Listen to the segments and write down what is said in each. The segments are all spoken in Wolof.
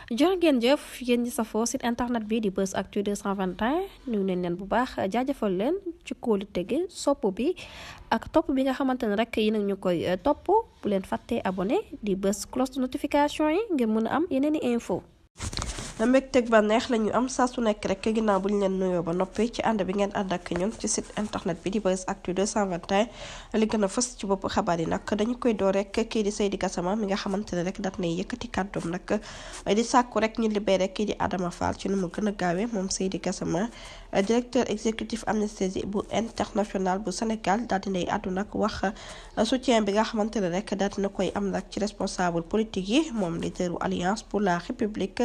jërë ngeen jëf yéen ñi safoo site internet bi di Buzz Actu 221 nuyu nañ leen bu baax jaajëfal leen ci kóolu tege sopp bi ak topp bi nga xamante ne rek yi nag ñu koy topp bu leen fàttee abonné di bës cloche de notification yi ngir mën a am yeneen i info mbégteeg ba neex la ñu am saa su nekk rek ginnaaw bu ñu leen nuyoo ba noppi ci ànd bi ngeen ànd ak ñun ci site internet bi di Buzz Actu 221 li gën a fës ci bopp xabaar yi nag dañu koy door rek kii di Seydi Gassama mi nga xamante ne rek daat nay yëkkati kàddoom nag di sàkku rek ñu libéré kii di Adama Fall ci nu mu gën a gaawee moom Seydi Gassama directeur exécutif Amnesty bu international bu Sénégal daal dinay àddu nag wax soutien bi nga xamante ne rek daal dina koy am nag ci responsable politique yi moom leaderu Alliance pour la République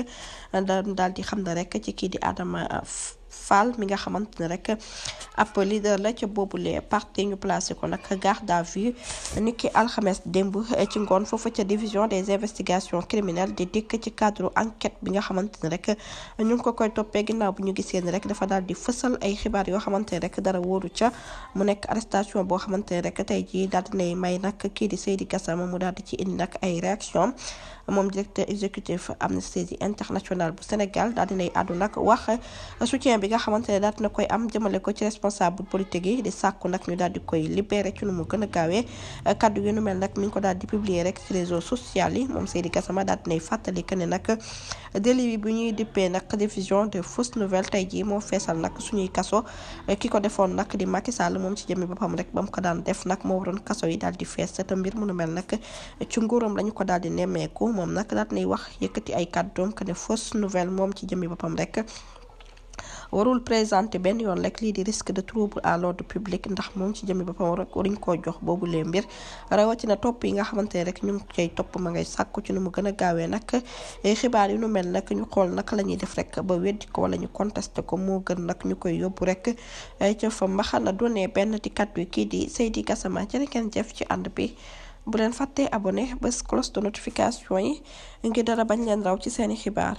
daal di xam ne rek ci kii di Adama Fall mi nga xamante ne rek ab leader la ca boobule parti ñu placé ko nag garde à vue niki alxames démb ci ngoon foofu ca division des investigations criminelles di dikk ci cadre enquête bi nga xamante ne rek ñu ngi ko koy toppee ginnaaw bu ñu gisee ni rek dafa daal di fësal ay xibaar yoo xamante ne rek dara wóoru ca mu nekk arrestation boo xamante ne rek tey jii daal dinay may nag kii di Seydi Gassama mu daal di ci indi nag ay réaction moom directeur exécutif Amnesty International bu Sénégal daal dinay àddu nag wax soutien bi nga xamante ne daal dina koy am jëmale ko ci responsable politique yi di sàkku nag ñu daal di koy libéré ci nu mu gën a gaawee kaddu yu nu mel nag mi ngi ko daal di publier rek ci réseaux sociaux yi moom Seydi Gassama daal dinay fàttali que ne nag délit bi ñuy dippee nag diffusion de fausses nouvelles tey jii moo feesal nag suñuy kaso ki ko defoon nag di Macky Sall moom ci jëmmi boppam rek ba mu ko daan def nag moo waroon kaso yi daal di fees te mbir mu nu mel nag ci nguuram lañu ko daal di nemmeeku moom nag daal dinay wax yëkkati ay kàddoom que ne fausse nouvelle moom ci jëmmi boppam rek warul présenté benn yoon rek lii di risque de trouble à l'ordre public ndax moom ci jëmmi boppam rek waruñ koo jox boobu lee mbir rawatina topp yi nga xamante ne rek ñu ngi koy topp ma ngay sàkku ci nu mu gën a gaawee nag xibaar yu nu mel nag ñu xool naka la ñuy def rek ba weddi ko wala ñu contesté ko moo gën nag ñu koy yóbbu rek ca fa mbaxana doonee benn di kàddu kii di Seydi Gassama jërë ngeen jëf ci ànd bi bu leen fàttee abonné bés cloche de notification yi ngir dara bañ leen raw ci seeni xibaar